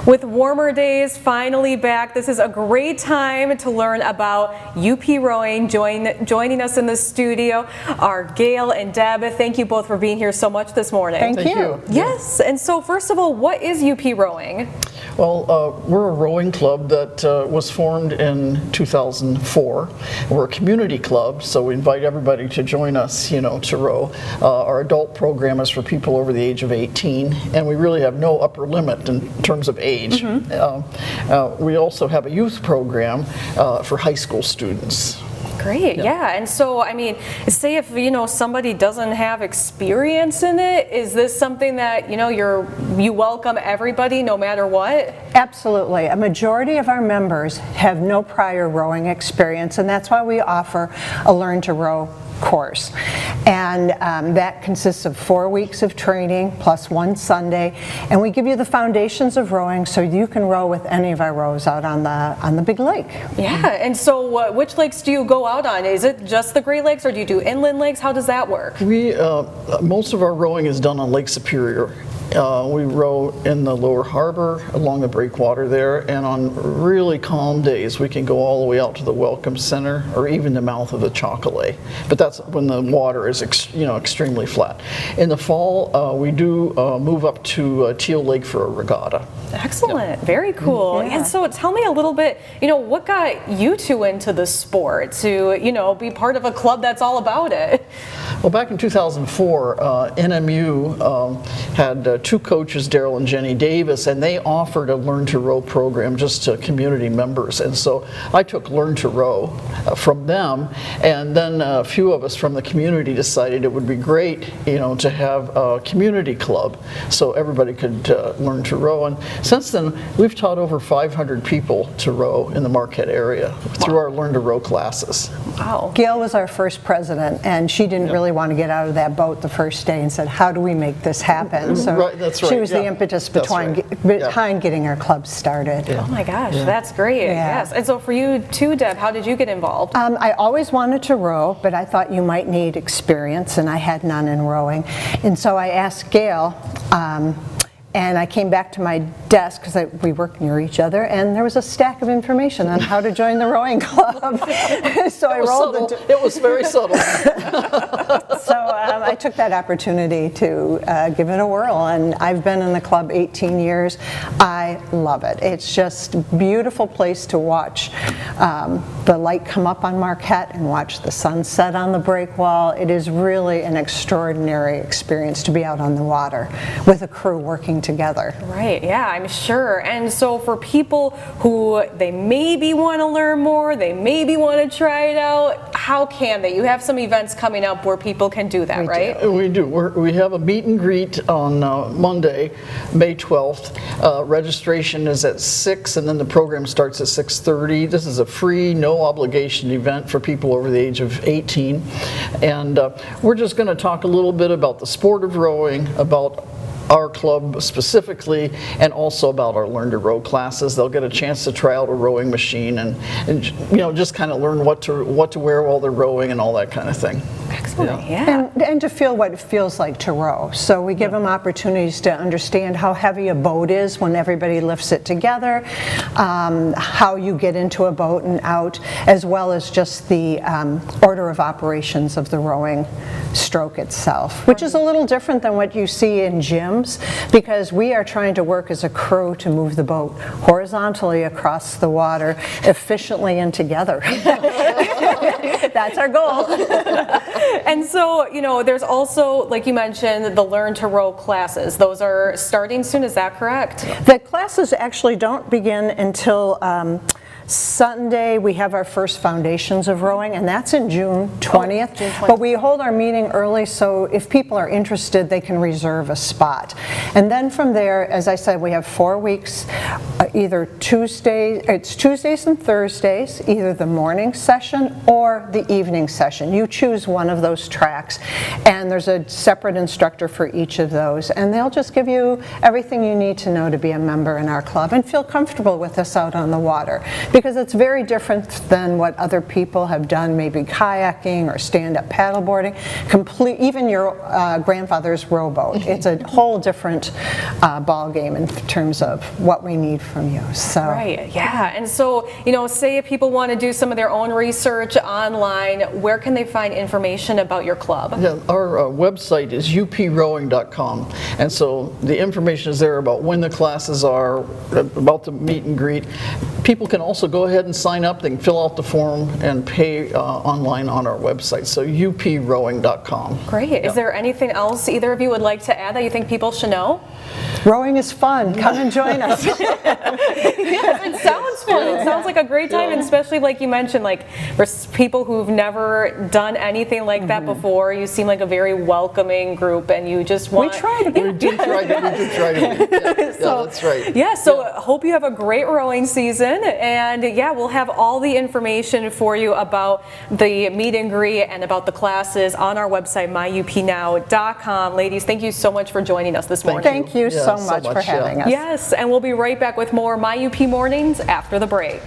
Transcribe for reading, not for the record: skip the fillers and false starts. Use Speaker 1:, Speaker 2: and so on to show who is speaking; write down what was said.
Speaker 1: With warmer days finally back, this is a great time to learn about UP rowing. Joining us in the studio are Gail and Deb. Thank you both for being here so much this morning.
Speaker 2: Thank you.
Speaker 1: Yes, and so first of all, what is UP rowing?
Speaker 2: Well, we're a rowing club that was formed in 2004. We're a community club, so we invite everybody to join us, to row. Our adult program is for people over the age of 18, and we really have no upper limit in terms of age. We also have a youth program for high school students.
Speaker 1: Great, yeah. And so, I mean, say if, somebody doesn't have experience in it, is this something that, you welcome everybody no matter what?
Speaker 3: Absolutely. A majority of our members have no prior rowing experience, and that's why we offer a Learn to Row course. And that consists of 4 weeks of training plus one Sunday, and we give you the foundations of rowing so you can row with any of our rows out on the big lake.
Speaker 1: Yeah, and so which lakes do you go out on? Is it just the Great Lakes, or do you do inland lakes? How does that work?
Speaker 2: We most of our rowing is done on Lake Superior. We row in the lower harbor along the breakwater there, and on really calm days we can go all the way out to the Welcome Center or even the mouth of the Chocolate. But that's when the water is extremely flat. In the fall we do move up to Teal Lake for a regatta.
Speaker 1: Excellent, very cool.
Speaker 3: Yeah.
Speaker 1: And so tell me a little bit, what got you two into the sport to, be part of a club that's all about it?
Speaker 2: Well, back in 2004, NMU had two coaches, Daryl and Jenny Davis, and they offered a Learn to Row program just to community members. And so I took Learn to Row from them, and then a few of us from the community decided it would be great, to have a community club so everybody could learn to row. And since then, we've taught over 500 people to row in the Marquette area through our Learn to Row classes.
Speaker 1: Wow.
Speaker 3: Gail was our first president, and she didn't really want to get out of that boat the first day and said, how do we make this happen? So
Speaker 2: that's right.
Speaker 3: She was the impetus behind getting our club started.
Speaker 1: Oh my gosh, that's great. Yes. And so for you too, Deb, how did you get involved?
Speaker 3: I always wanted to row, but I thought you might need experience, and I had none in rowing. And so I asked Gail, and I came back to my desk, because we work near each other, and there was a stack of information on how to join the rowing club. So I rolled
Speaker 2: it was very subtle.
Speaker 3: So I took that opportunity to give it a whirl, and I've been in the club 18 years. I love it. It's just a beautiful place to watch the light come up on Marquette and watch the sun set on the breakwall. It is really an extraordinary experience to be out on the water with a crew working together.
Speaker 1: Right, yeah, I'm sure. And so for people who they maybe want to learn more, they maybe want to try it out, how can they? You have some events coming up where people can do that, right?
Speaker 2: We do. We have a meet and greet on Monday, May 12th. Registration is at 6, and then the program starts at 6:30. This is a free, no obligation event for people over the age of 18. And we're just going to talk a little bit about the sport of rowing, about our club specifically, and also about our Learn to Row classes. They'll get a chance to try out a rowing machine and just kind of learn what to wear while they're rowing and all that kind of thing.
Speaker 1: Excellent, yeah.
Speaker 3: And to feel what it feels like to row. So we give them opportunities to understand how heavy a boat is when everybody lifts it together, how you get into a boat and out, as well as just the order of operations of the rowing stroke itself, which is a little different than what you see in gyms, because we are trying to work as a crew to move the boat horizontally across the water efficiently and together. That's our goal.
Speaker 1: And so, there's also, like you mentioned, the Learn to Row classes. Those are starting soon, is that correct?
Speaker 3: The classes actually don't begin until Sunday. We have our first Foundations of Rowing, and that's in June 20th.
Speaker 1: June 20th.
Speaker 3: But we hold our meeting early, so if people are interested, they can reserve a spot. And then from there, as I said, we have 4 weeks, it's Tuesdays and Thursdays, either the morning session or the evening session. You choose one of those tracks, and there's a separate instructor for each of those, and they'll just give you everything you need to know to be a member in our club and feel comfortable with us out on the water. because it's very different than what other people have done, maybe kayaking or stand-up paddleboarding, even your grandfather's rowboat. It's a whole different ball game in terms of what we need from you. So.
Speaker 1: Right, yeah. And so, say if people want to do some of their own research online, where can they find information about your club?
Speaker 2: Yeah, our website is uprowing.com, and so the information is there about when the classes are, about the meet and greet. People can also go ahead and sign up. They can fill out the form and pay online on our website, so uprowing.com.
Speaker 1: Great.
Speaker 2: Yeah.
Speaker 1: Is there anything else either of you would like to add that you think people should know?
Speaker 3: Rowing is fun. Come and join us.
Speaker 1: Yes, it sounds fun. It sounds like a great time, and especially like you mentioned, like for people who've never done anything like that before, you seem like a very welcoming group, and you just want.
Speaker 3: We try to be.
Speaker 2: We do try to be. Yeah, that's right.
Speaker 1: Yeah, so hope you have a great rowing season, and yeah, we'll have all the information for you about the meet and greet and about the classes on our website, myupnow.com. Ladies, thank you so much for joining us this morning.
Speaker 3: Thank you
Speaker 2: Yeah,
Speaker 3: so much for having us.
Speaker 1: Yes, and we'll be right back with more My UP Mornings after the break.